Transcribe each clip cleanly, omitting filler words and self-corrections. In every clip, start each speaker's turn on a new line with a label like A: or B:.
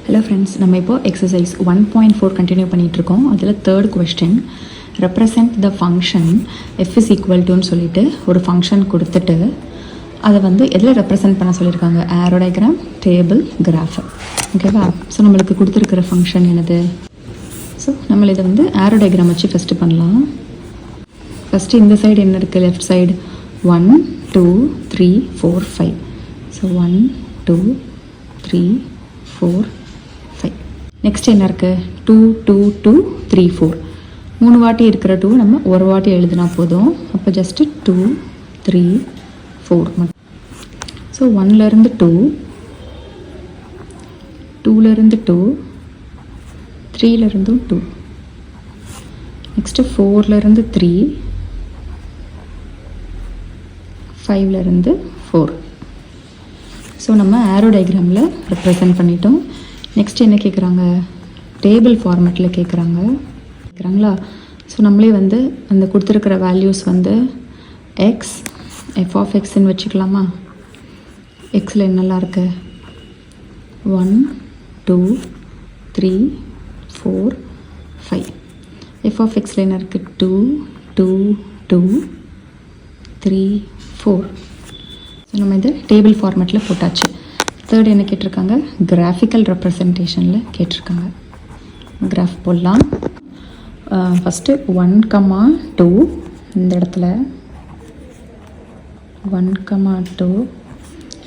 A: Hello friends, நம்ம இப்போ exercise 1.4 continue பண்ணிகிட்ருக்கோம். அதில் third question, represent the function f is equal டுன்னு சொல்லிட்டு ஒரு ஃபங்க்ஷன் கொடுத்துட்டு அதை வந்து எதில் ரெப்ரசன்ட் பண்ண சொல்லியிருக்காங்க? Arrow diagram, table, graph. ஓகேவா? ஸோ நம்மளுக்கு கொடுத்துருக்கிற ஃபங்க்ஷன் என்னது? ஸோ நம்ம இதை வந்து ஆரோ டயக்ராம் வச்சு ஃபஸ்ட்டு பண்ணலாம். ஃபஸ்ட்டு இந்த சைடு என்ன இருக்குது? Left side 1 2 3 4 5. ஸோ 1 2 3 4 5. நெக்ஸ்ட் என்ன இருக்குது? 2 2 2 3 4. 3 வாட்டி இருக்கிற 2 நம்ம ஒரு வாட்டி எழுதினா போதும். அப்போ ஜஸ்ட்டு 2 3 4 மட்டும். ஸோ 1லேருந்து 2, 2லேருந்து 2, 3லேருந்து 2, நெக்ஸ்ட்டு 4லேருந்து 3, 5லேருந்து 4. ஸோ நம்ம ஆரோ டயக்ராமில் ரெப்ரசன்ட் பண்ணிட்டோம். நெக்ஸ்ட் என்ன கேட்குறாங்க? டேபிள் ஃபார்மேட்டில் கேட்குறாங்களா? ஸோ நம்மளே வந்து அந்த கொடுத்துருக்கிற வேல்யூஸ் வந்து எக்ஸ் எஃப் ஆஃப் எக்ஸ்ன்னு வச்சுக்கலாமா? எக்ஸில் என்னெல்லாம் இருக்குது? 1 2 3 4 5. எஃப் ஆஃப் எக்ஸில் என்ன இருக்குது? 2 2 2 3 4. ஸோ நம்ம இதை டேபிள் ஃபார்மேட்டில் போட்டாச்சு. தேர்ட் என்ன கேட்டிருக்காங்க? கிராஃபிக்கல் ரெப்ரசன்டேஷனில் கேட்டிருக்காங்க. கிராஃப் போடலாம். ஃபஸ்ட்டு 1, 2 இந்த இடத்துல 1, 2.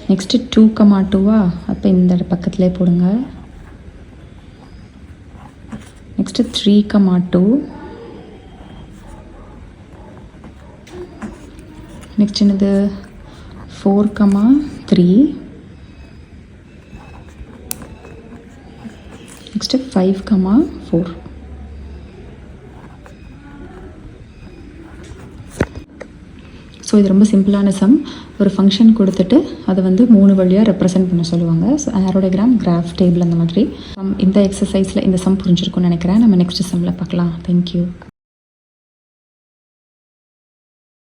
A: நெக்ஸ்ட்டு 2, 2வா? அப்போ இந்த பக்கத்துலேயே போடுங்க. நெக்ஸ்ட்டு 3, 2. நெக்ஸ்ட் என்னது? 4, 3. நெக்ஸ்ட்டு 5, 4. ஸோ இது ரொம்ப சிம்பிளான சம். ஒரு ஃபங்க்ஷன் கொடுத்துட்டு அதை வந்து 3 வழியாக ரெப்ரசென்ட் பண்ண சொல்லுவாங்க. So arrow diagram, graph, table அந்த மாதிரி. இந்த எக்ஸசைஸில் இந்த சம் புரிஞ்சிருக்கும்னு நினைக்கிறேன். நம்ம நெக்ஸ்ட் சம்மில் பார்க்கலாம். தேங்க்யூ.